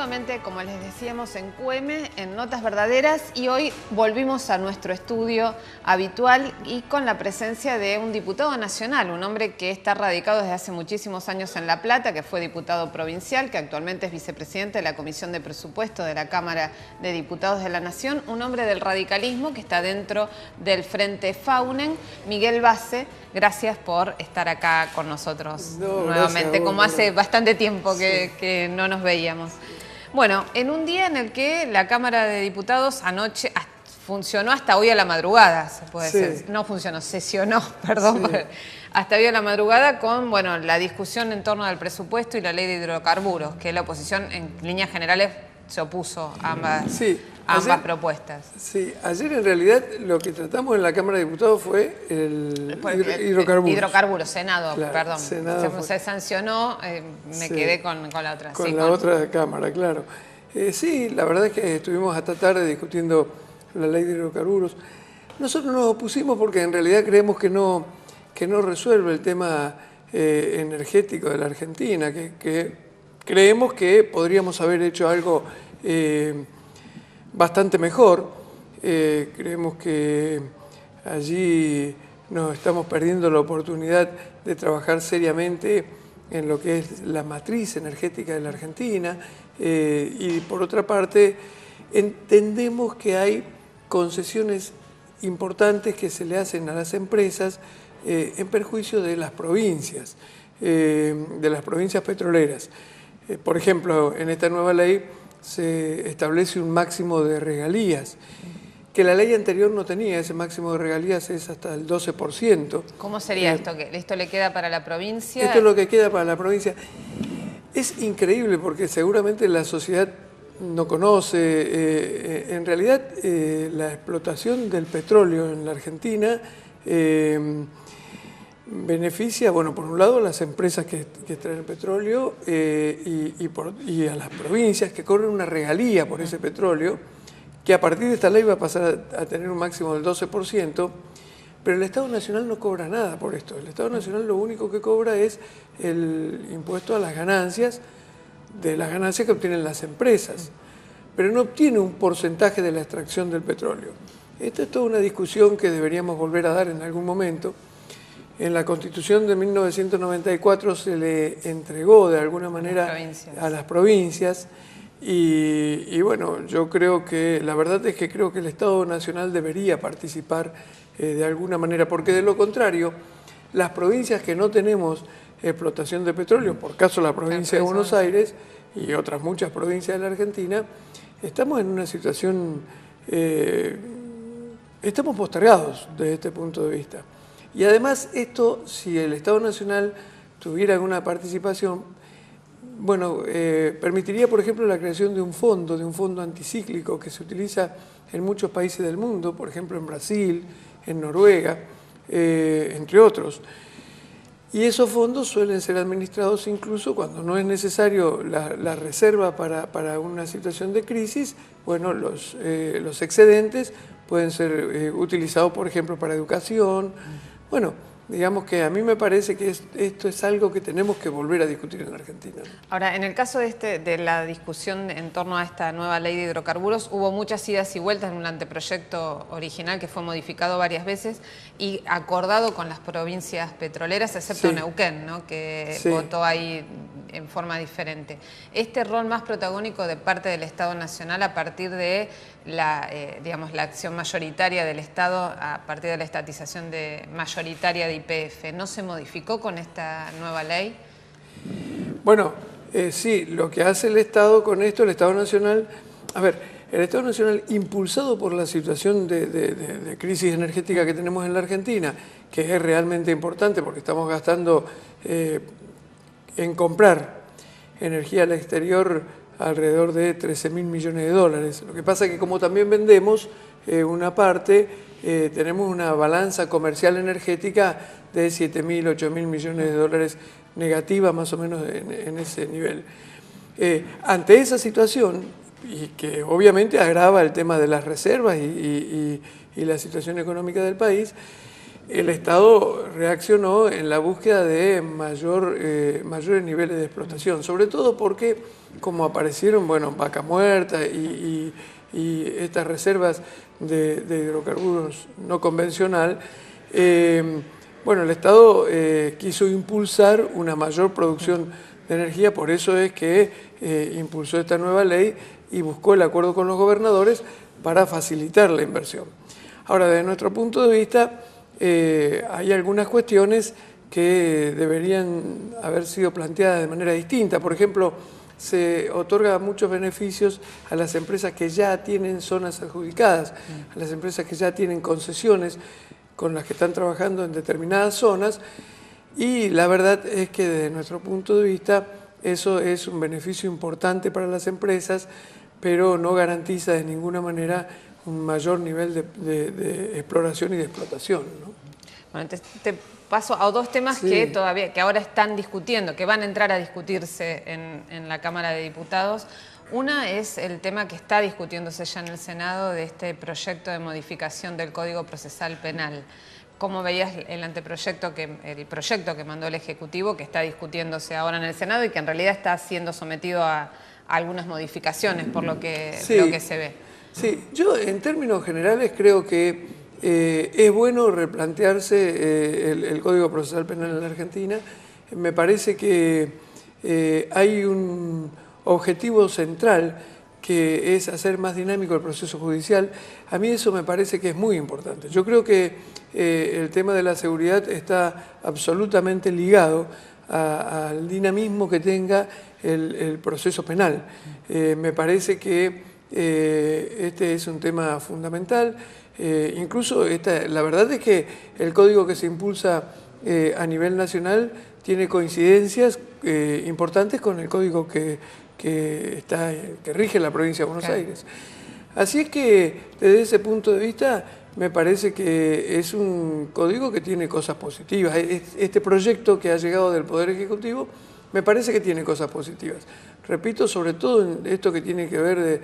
nuevamente, como les decíamos, en QM, en Notas Verdaderas, y hoy volvimos a nuestro estudio habitual y con la presencia de un diputado nacional, un hombre que está radicado desde hace muchísimos años en La Plata, que fue diputado provincial, que actualmente es vicepresidente de la Comisión de Presupuesto de la Cámara de Diputados de la Nación, un hombre del radicalismo que está dentro del Frente Faunen, Miguel Basse. Gracias por estar acá con nosotros nuevamente, como hace bastante tiempo que no nos veíamos. Bueno, en un día en el que la Cámara de Diputados anoche funcionó hasta hoy a la madrugada, se puede decir. No funcionó, sesionó, perdón, hasta hoy a la madrugada con, bueno, la discusión en torno al presupuesto y la ley de hidrocarburos, que la oposición en líneas generales se opuso a ambas propuestas. Sí, ayer en realidad lo que tratamos en la Cámara de Diputados fue el hidrocarburos. Hidrocarburos, Senado, claro, perdón. Senado se sancionó, me quedé con la otra. Con la otra Cámara, claro. Sí, la verdad es que estuvimos hasta tarde discutiendo la ley de hidrocarburos. Nosotros nos opusimos porque en realidad creemos que no resuelve el tema energético de la Argentina, que creemos que podríamos haber hecho algo bastante mejor. Creemos que allí nos estamos perdiendo la oportunidad de trabajar seriamente en lo que es la matriz energética de la Argentina y por otra parte entendemos que hay concesiones importantes que se le hacen a las empresas en perjuicio de las provincias petroleras. Por ejemplo, en esta nueva ley se establece un máximo de regalías, que la ley anterior no tenía. Ese máximo de regalías es hasta el 12%. ¿Cómo sería esto? ¿Esto le queda para la provincia? Esto es lo que queda para la provincia. Es increíble porque seguramente la sociedad no conoce. En realidad, la explotación del petróleo en la Argentina beneficia, bueno, por un lado a las empresas que extraen el petróleo y a las provincias que cobran una regalía por ese petróleo, que a partir de esta ley va a pasar a tener un máximo del 12%, pero el Estado Nacional no cobra nada por esto. El Estado Nacional lo único que cobra es el impuesto a las ganancias, de las ganancias que obtienen las empresas, pero no obtiene un porcentaje de la extracción del petróleo. Esta es toda una discusión que deberíamos volver a dar en algún momento. En la Constitución de 1994 se le entregó de alguna manera a las provincias y bueno, yo creo que, la verdad es que creo que el Estado Nacional debería participar de alguna manera, porque de lo contrario, las provincias que no tenemos explotación de petróleo, por caso la provincia de Buenos Aires y otras muchas provincias de la Argentina, estamos en una situación, estamos postergados desde este punto de vista. Y además esto, si el Estado Nacional tuviera alguna participación, bueno, permitiría, por ejemplo, la creación de un fondo anticíclico que se utiliza en muchos países del mundo, por ejemplo en Brasil, en Noruega, entre otros. Y esos fondos suelen ser administrados incluso cuando no es necesario la reserva para una situación de crisis. Bueno, los excedentes pueden ser utilizados, por ejemplo, para educación. Bueno, digamos que a mí me parece que esto es algo que tenemos que volver a discutir en la Argentina. Ahora, en el caso de la discusión en torno a esta nueva ley de hidrocarburos, hubo muchas idas y vueltas en un anteproyecto original que fue modificado varias veces y acordado con las provincias petroleras, excepto Neuquén, ¿no?, que votó ahí en forma diferente. Este rol más protagónico de parte del Estado Nacional a partir de la acción mayoritaria del Estado, a partir de la estatización mayoritaria de YPF, ¿no se modificó con esta nueva ley? Bueno, sí, lo que hace el Estado con esto, el Estado Nacional, a ver, el Estado Nacional, impulsado por la situación de crisis energética que tenemos en la Argentina, que es realmente importante porque estamos gastando en comprar energía al exterior alrededor de 13.000 millones de dólares. Lo que pasa es que como también vendemos una parte, tenemos una balanza comercial energética de 7.000, 8.000 millones de dólares negativa, más o menos en ese nivel. Ante esa situación, y que obviamente agrava el tema de las reservas y la situación económica del país, el Estado reaccionó en la búsqueda de mayores niveles de explotación, sobre todo porque como aparecieron, bueno, Vaca Muerta y estas reservas de hidrocarburos no convencional, bueno, el Estado quiso impulsar una mayor producción de energía, por eso es que impulsó esta nueva ley y buscó el acuerdo con los gobernadores para facilitar la inversión. Ahora, desde nuestro punto de vista, hay algunas cuestiones que deberían haber sido planteadas de manera distinta. Por ejemplo, se otorga muchos beneficios a las empresas que ya tienen zonas adjudicadas, a las empresas que ya tienen concesiones con las que están trabajando en determinadas zonas, y la verdad es que desde nuestro punto de vista eso es un beneficio importante para las empresas, pero no garantiza de ninguna manera un mayor nivel de exploración y de explotación, ¿no? Bueno, te paso a dos temas que ahora están discutiendo, que van a entrar a discutirse en la Cámara de Diputados. Una es el tema que está discutiéndose ya en el Senado de este proyecto de modificación del Código Procesal Penal. ¿Cómo veías el proyecto que mandó el Ejecutivo, que está discutiéndose ahora en el Senado y que en realidad está siendo sometido a algunas modificaciones por lo que se ve? Sí, yo en términos generales creo que es bueno replantearse el Código Procesal Penal en la Argentina. Me parece que hay un objetivo central que es hacer más dinámico el proceso judicial. A mí eso me parece que es muy importante. Yo creo que el tema de la seguridad está absolutamente ligado al dinamismo que tenga el proceso penal. Me parece que este es un tema fundamental. Incluso la verdad es que el código que se impulsa a nivel nacional tiene coincidencias importantes con el código que rige la provincia de Buenos Aires. Así es que desde ese punto de vista me parece que es un código que tiene cosas positivas. Este proyecto que ha llegado del Poder Ejecutivo me parece que tiene cosas positivas. Repito, sobre todo en esto que tiene que ver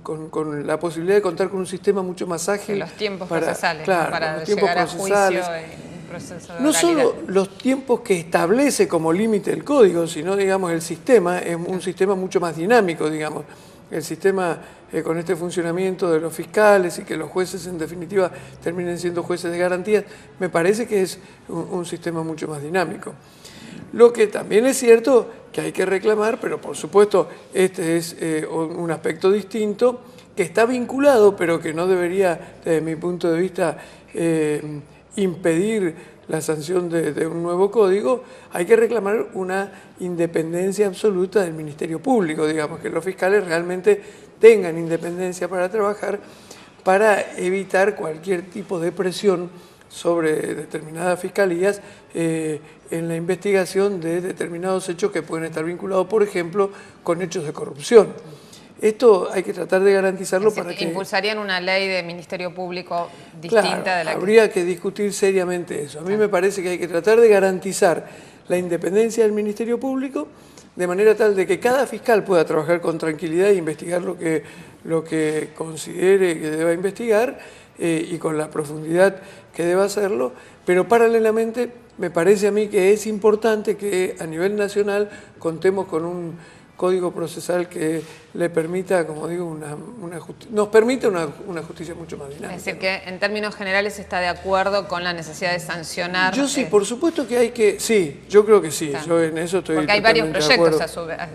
con la posibilidad de contar con un sistema mucho más ágil. Los tiempos procesales, claro, para los tiempos llegar procesales. a juicio en proceso de No oralidad. solo los tiempos que establece como límite el código, sino, digamos, el sistema es un sistema mucho más dinámico, digamos. El sistema con este funcionamiento de los fiscales y que los jueces en definitiva terminen siendo jueces de garantías, me parece que es un sistema mucho más dinámico. Lo que también es cierto que hay que reclamar, pero por supuesto este es un aspecto distinto, que está vinculado, pero que no debería, desde mi punto de vista, impedir la sanción de un nuevo código. Hay que reclamar una independencia absoluta del Ministerio Público, digamos, que los fiscales realmente tengan independencia para trabajar, para evitar cualquier tipo de presión sobre determinadas fiscalías en la investigación de determinados hechos que pueden estar vinculados, por ejemplo, con hechos de corrupción. Esto hay que tratar de garantizarlo para que... ¿Impulsarían una ley de Ministerio Público distinta de la que... Habría que discutir seriamente eso. A mí me parece que hay que tratar de garantizar la independencia del Ministerio Público de manera tal de que cada fiscal pueda trabajar con tranquilidad e investigar lo que considere que deba investigar y con la profundidad que deba hacerlo, pero paralelamente me parece a mí que es importante que a nivel nacional contemos con un código procesal que le permita, como digo, nos permite una justicia mucho más dinámica. Es decir, que en términos generales está de acuerdo con la necesidad de sancionar. Yo sí, por supuesto que hay que, sí, yo creo que sí, yo en eso estoy porque hay varios proyectos,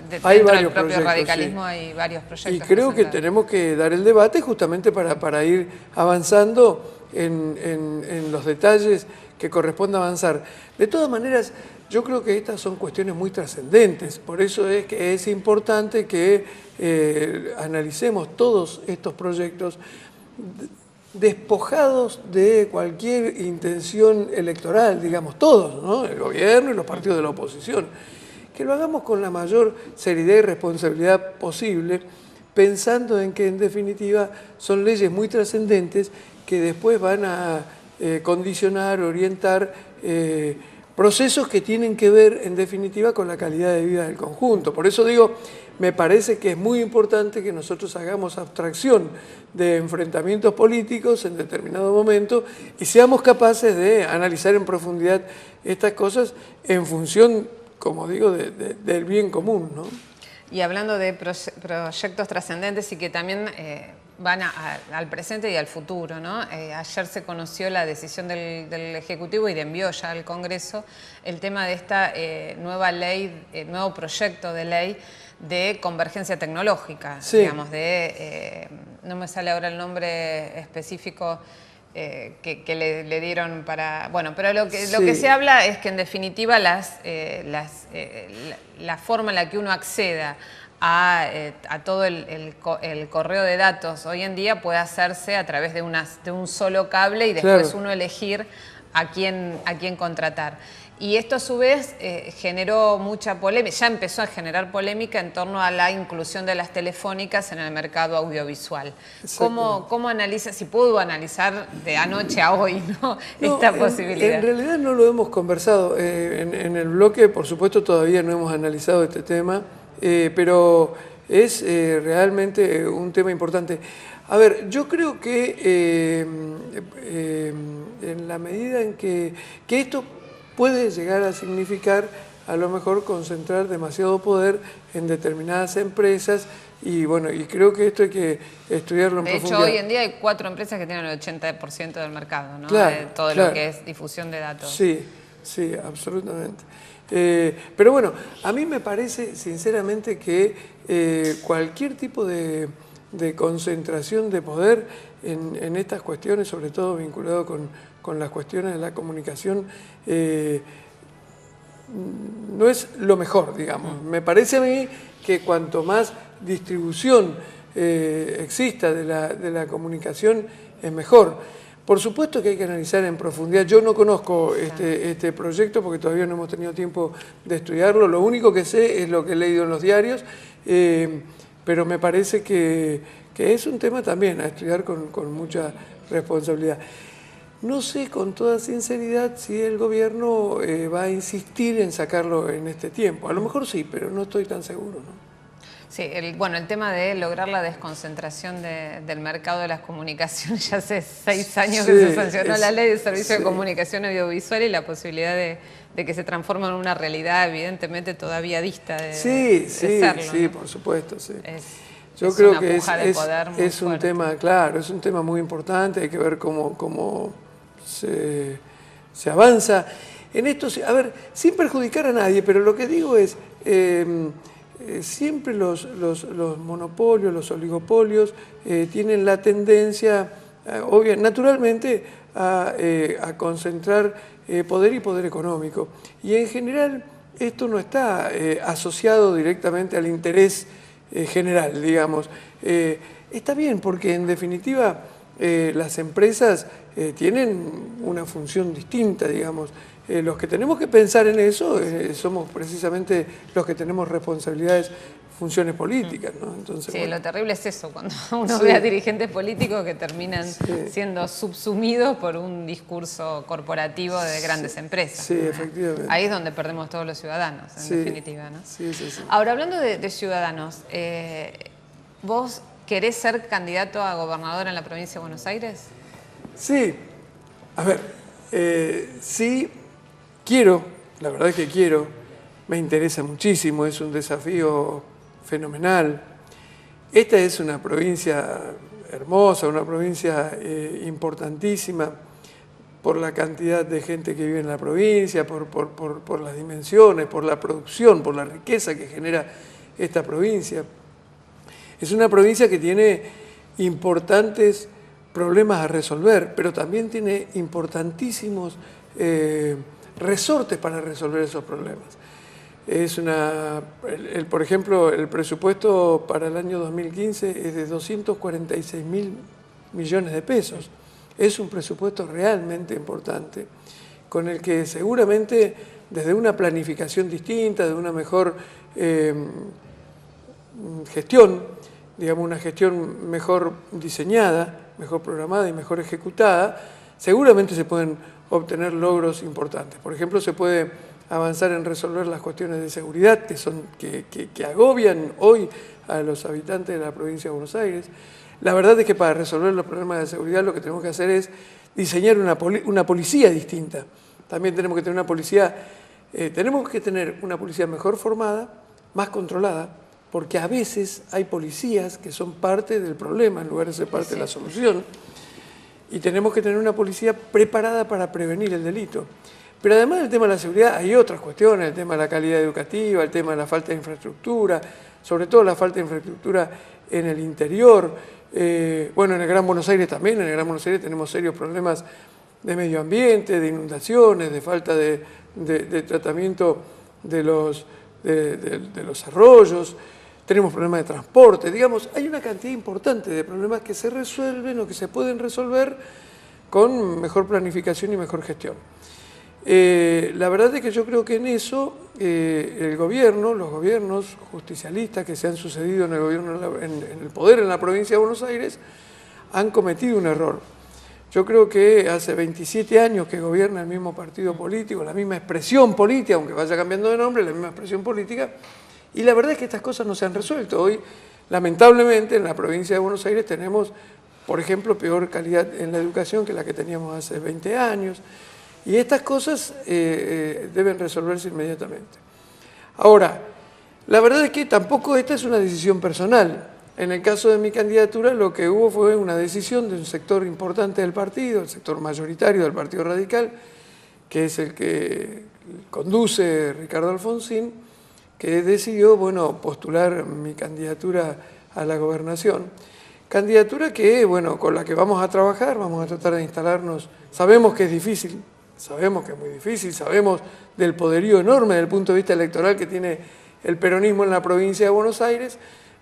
dentro del propio radicalismo hay varios proyectos. Y creo que tenemos que dar el debate justamente para ir avanzando en los detalles que corresponde avanzar. De todas maneras, yo creo que estas son cuestiones muy trascendentes, por eso es que es importante que analicemos todos estos proyectos despojados de cualquier intención electoral, digamos todos, ¿no? El gobierno y los partidos de la oposición, que lo hagamos con la mayor seriedad y responsabilidad posible, pensando en que en definitiva son leyes muy trascendentes que después van a condicionar, orientar procesos que tienen que ver, en definitiva, con la calidad de vida del conjunto. Por eso digo, me parece que es muy importante que nosotros hagamos abstracción de enfrentamientos políticos en determinado momento y seamos capaces de analizar en profundidad estas cosas en función, como digo, del bien común, ¿no? Y hablando de proyectos trascendentes y que también van al presente y al futuro, ¿no? Ayer se conoció la decisión del Ejecutivo y envió ya al Congreso el tema de esta nueva ley, nuevo proyecto de ley de convergencia tecnológica, sí. Digamos, no me sale ahora el nombre específico que le dieron para... Bueno, pero lo que se habla es que en definitiva la forma en la que uno acceda a todo el correo de datos hoy en día puede hacerse a través de un solo cable y después uno elegir a quién contratar. Y esto a su vez generó mucha polémica, ya empezó a generar polémica en torno a la inclusión de las telefónicas en el mercado audiovisual. ¿Cómo analiza, si pudo analizar de anoche a hoy, ¿no? Esta posibilidad? En realidad no lo hemos conversado. En el bloque, por supuesto, todavía no hemos analizado este tema, pero es realmente un tema importante. A ver, yo creo que en la medida en que esto puede llegar a significar a lo mejor concentrar demasiado poder en determinadas empresas y bueno, y creo que esto hay que estudiarlo en profundidad. De hecho, hoy en día hay 4 empresas que tienen el 80% del mercado, ¿no? Claro, de todo lo que es difusión de datos. Sí, sí, absolutamente. Pero bueno, a mí me parece sinceramente que cualquier tipo de concentración de poder en estas cuestiones, sobre todo vinculado con las cuestiones de la comunicación, no es lo mejor, digamos. Me parece a mí que cuanto más distribución exista de la comunicación, es mejor. Por supuesto que hay que analizar en profundidad. Yo no conozco este proyecto porque todavía no hemos tenido tiempo de estudiarlo. Lo único que sé es lo que he leído en los diarios, pero me parece que es un tema también a estudiar con mucha responsabilidad. No sé con toda sinceridad si el gobierno va a insistir en sacarlo en este tiempo. A lo mejor sí, pero no estoy tan seguro, ¿no? Sí, el tema de lograr la desconcentración del mercado de las comunicaciones, ya hace 6 años que se sancionó la ley de servicio de comunicación audiovisual y la posibilidad de que se transforme en una realidad evidentemente todavía dista de serlo, sí, ¿no? Por supuesto, sí. Yo es creo una que puja de poder muy es un fuerte. tema, claro, es un tema muy importante, hay que ver cómo se avanza en esto. A ver, sin perjudicar a nadie, pero lo que digo es, siempre los monopolios, los oligopolios tienen la tendencia, naturalmente, a concentrar poder y poder económico. Y en general esto no está asociado directamente al interés general, digamos. Está bien porque en definitiva las empresas tienen una función distinta, digamos. Los que tenemos que pensar en eso somos precisamente los que tenemos responsabilidades, funciones políticas, ¿no? Entonces, sí, bueno. Lo terrible es eso, cuando uno ve a dirigentes políticos que terminan siendo subsumidos por un discurso corporativo de grandes empresas. Sí, efectivamente. Ahí es donde perdemos todos los ciudadanos, en definitiva, ¿no? Sí. Ahora, hablando de ciudadanos, ¿vos querés ser candidato a gobernador en la provincia de Buenos Aires? Sí, a ver, sí, quiero, la verdad es que quiero, me interesa muchísimo, es un desafío fenomenal. Esta es una provincia hermosa, una provincia importantísima por la cantidad de gente que vive en la provincia, por las dimensiones, por la producción, por la riqueza que genera esta provincia. Es una provincia que tiene importantes problemas a resolver, pero también tiene importantísimos resortes para resolver esos problemas. Por ejemplo, el presupuesto para el año 2015 es de 246.000 millones de pesos. Es un presupuesto realmente importante, con el que seguramente desde una planificación distinta, de una mejor gestión, digamos una gestión mejor diseñada, mejor programada y mejor ejecutada, seguramente se pueden obtener logros importantes. Por ejemplo, se puede avanzar en resolver las cuestiones de seguridad que agobian hoy a los habitantes de la provincia de Buenos Aires. La verdad es que para resolver los problemas de seguridad lo que tenemos que hacer es diseñar una policía distinta. También tenemos que tener una policía mejor formada, más controlada, porque a veces hay policías que son parte del problema en lugar de ser parte de la solución. Y tenemos que tener una policía preparada para prevenir el delito. Pero además del tema de la seguridad hay otras cuestiones, el tema de la calidad educativa, el tema de la falta de infraestructura, sobre todo la falta de infraestructura en el interior. Bueno, en el Gran Buenos Aires también, en el Gran Buenos Aires tenemos serios problemas de medio ambiente, de inundaciones, de falta de tratamiento de los arroyos, tenemos problemas de transporte, digamos, hay una cantidad importante de problemas que se resuelven o que se pueden resolver con mejor planificación y mejor gestión. La verdad es que yo creo que en eso el gobierno, los gobiernos justicialistas que se han sucedido en el gobierno, en el poder en la provincia de Buenos Aires, han cometido un error. Yo creo que hace 27 años que gobierna el mismo partido político, la misma expresión política, aunque vaya cambiando de nombre, la misma expresión política, y la verdad es que estas cosas no se han resuelto. Hoy, lamentablemente, en la provincia de Buenos Aires tenemos, por ejemplo, peor calidad en la educación que la que teníamos hace 20 años, y estas cosas deben resolverse inmediatamente. Ahora, la verdad es que tampoco esta es una decisión personal. En el caso de mi candidatura, lo que hubo fue una decisión de un sector importante del partido, el sector mayoritario del Partido Radical, que es el que conduce Ricardo Alfonsín, que decidió, bueno, postular mi candidatura a la gobernación. Candidatura que, bueno, con la que vamos a trabajar, vamos a tratar de instalarnos. Sabemos que es difícil, sabemos que es muy difícil, sabemos del poderío enorme desde el punto de vista electoral que tiene el peronismo en la provincia de Buenos Aires,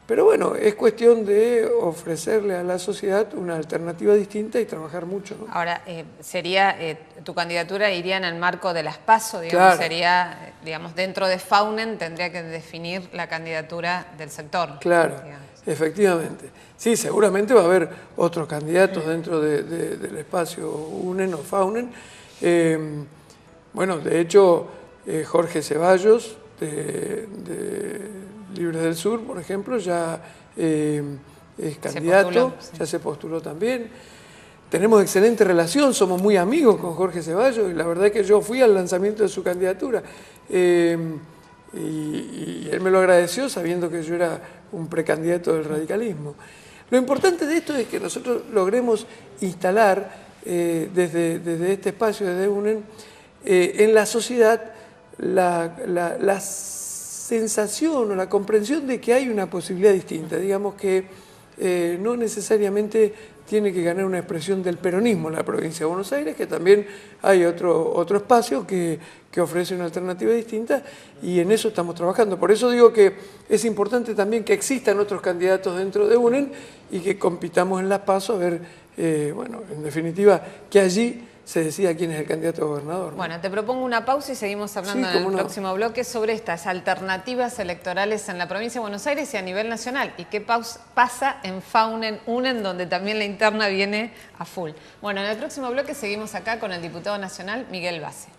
pero bueno, es cuestión de ofrecerle a la sociedad una alternativa distinta y trabajar mucho, ¿no? Ahora, tu candidatura iría en el marco de las PASO, digamos, claro. Sería, digamos, dentro de Faunen tendría que definir la candidatura del sector. Claro, digamos. Efectivamente. Sí, seguramente va a haber otros candidatos dentro del espacio UNEN o Faunen. Bueno, de hecho, Jorge Ceballos, de Libres del Sur, por ejemplo, ya es candidato, ya se postuló también. Tenemos excelente relación, somos muy amigos con Jorge Ceballos y la verdad es que yo fui al lanzamiento de su candidatura y él me lo agradeció sabiendo que yo era un precandidato del radicalismo. Lo importante de esto es que nosotros logremos instalar desde este espacio, desde UNEN, en la sociedad la sensación o la comprensión de que hay una posibilidad distinta, digamos que no necesariamente tiene que ganar una expresión del peronismo en la provincia de Buenos Aires, que también hay otro espacio que ofrece una alternativa distinta y en eso estamos trabajando. Por eso digo que es importante también que existan otros candidatos dentro de UNEN y que compitamos en las PASO a ver, bueno, en definitiva, que allí se decida quién es el candidato a gobernador, ¿no? Bueno, te propongo una pausa y seguimos hablando en el próximo bloque sobre estas alternativas electorales en la provincia de Buenos Aires y a nivel nacional. Y qué pasa en Faunen, UNEN, donde también la interna viene a full. Bueno, en el próximo bloque seguimos acá con el diputado nacional Miguel Bassi.